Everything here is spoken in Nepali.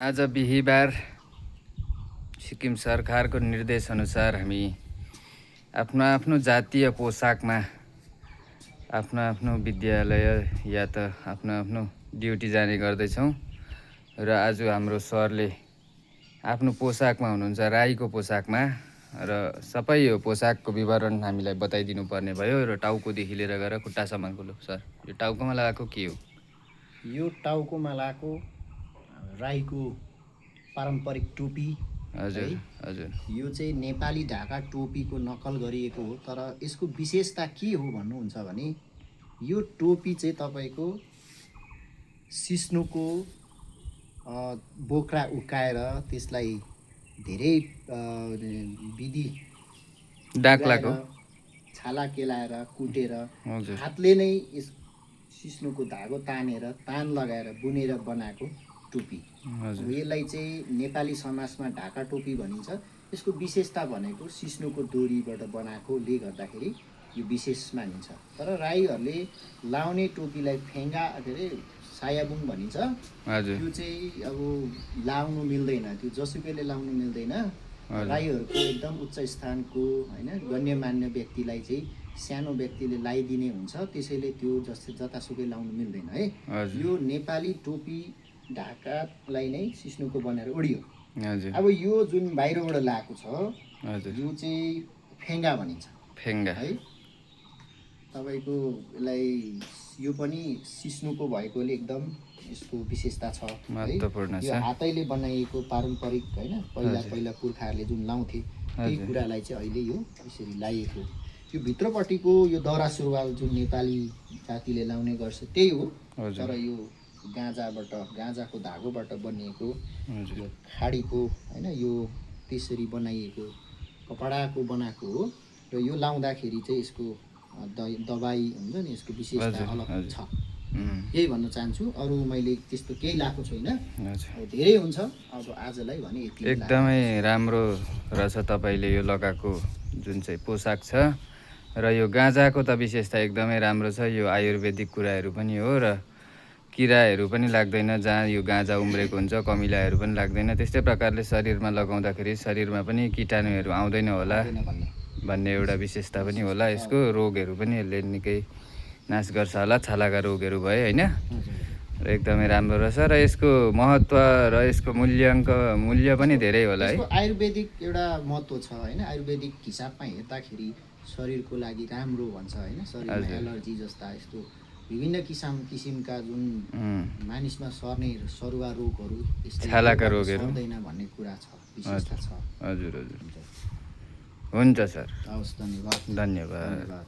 आज बिहीबार सिक्किम सरकारको निर्देशअनुसार हामी आफ्नो आफ्नो जातीय पोसाकमा आफ्नो आफ्नो विद्यालय या त आफ्नो आफ्नो ड्युटी जाने गर्दैछौँ। र आज हाम्रो सरले आफ्नो पोसाकमा हुनुहुन्छ, राईको पोसाकमा, र सबै यो पोसाकको विवरण हामीलाई बताइदिनु पर्ने भयो। र टाउकोदेखि लिएर गएर खुट्टासम्मको। लो सर, यो टाउकोमा लगाएको के हो? यो टाउकोमा लगाएको राईको पारम्परिक टोपी। हजुर हजुर। यो चाहिँ नेपाली ढाका टोपीको नक्कल गरिएको हो। तर यसको विशेषता के हो भन्नुहुन्छ भने यो टोपी चाहिँ तपाईँको सिस्नुको बोक्रा उकाएर त्यसलाई धेरै विधि डाक्लाको छाला केलाएर कुटेर हजुर हातले नै यस सिस्नुको धागो तानेर तान लगाएर बुनेर बनाएको टोपी। यसलाई चाहिँ नेपाली समाजमा ढाका टोपी भनिन्छ। यसको विशेषता भनेको सिस्नुको डोरीबाट बनाएकोले गर्दाखेरि यो विशेष मानिन्छ। तर राईहरूले लाउने टोपीलाई फेङ्गा के अरे सायाबुङ भनिन्छ। त्यो चाहिँ अब लाउनु मिल्दैन, त्यो जसुकैले लाउनु मिल्दैन। राईहरूको एकदम उच्च स्थानको होइन गण्यमान्य व्यक्तिलाई चाहिँ सानो व्यक्तिले लगाइदिने हुन्छ, त्यसैले त्यो जतासुकै लाउनु मिल्दैन है। यो नेपाली टोपी ढाकालाई नै सिस्नुको बनाएर ओडियो। अब यो जुन बाहिरबाट लगाएको छ यो चाहिँ फेङ्गा भनिन्छ। फेङ्गा है तपाईँको यसलाई यो पनि सिस्नुको भएकोले एकदम यसको विशेषता छ, महत्त्वपूर्ण छ। यो हातैले बनाइएको पारम्परिक होइन पहिला पुर्खाहरूले जुन लाउँथे त्यही कुरालाई चाहिँ अहिले यो यसरी लगाइएको। यो भित्रपट्टिको यो दौरा सुरुवाल जुन नेपाली जातिले लाउने गर्छ त्यही हो। तर यो गाँजाको धागोबाट बनिएको यो खाडीको होइन यो त्यसरी बनाइएको कपडाको बनाएको हो। र यो लाउँदाखेरि चाहिँ यसको दबाई हुन्छ नि, यसको विशेषता अलग छ। यही भन्न चाहन्छु। अरू मैले त्यस्तो केही लगाएको छैन, धेरै हुन्छ। अब आजलाई भने यति। एकदमै राम्रो रहेछ तपाईँले यो लगाएको जुन चाहिँ पोसाक छ। र यो गाँजाको त विशेषता एकदमै राम्रो छ। यो आयुर्वेदिक कुराहरू पनि हो र किराहरू पनि लाग्दैन। जहाँ यो गाँजा उम्रेको हुन्छ कमिलाहरू पनि लाग्दैन। त्यस्तै प्रकारले शरीरमा लगाउँदाखेरि शरीरमा पनि कीटाणुहरू आउँदैन होला भन्ने एउटा विशेषता पनि होला। यसको रोगहरू पनि यसले निकै नाश गर्छ होला, छालाका रोगहरू भए होइन। र एकदमै राम्रो रहेछ। र यसको महत्त्व र यसको मूल्य पनि धेरै होला है। आयुर्वेदिक एउटा महत्त्व छ होइन। आयुर्वेदिक हिसाबमा हेर्दाखेरि शरीरको लागि राम्रो भन्छ होइन। शरीरमा एलर्जी जस्ता यस्तो विभिन्न किसिमका जुन मानिसमा सर्ने सरुवा रोगहरू, छालाका रोगहरू सर्दैन भन्ने कुरा छ, विशेषता छ। हजुर हजुर। हुन्छ सर, हवस्, धन्यवाद। धन्यवाद।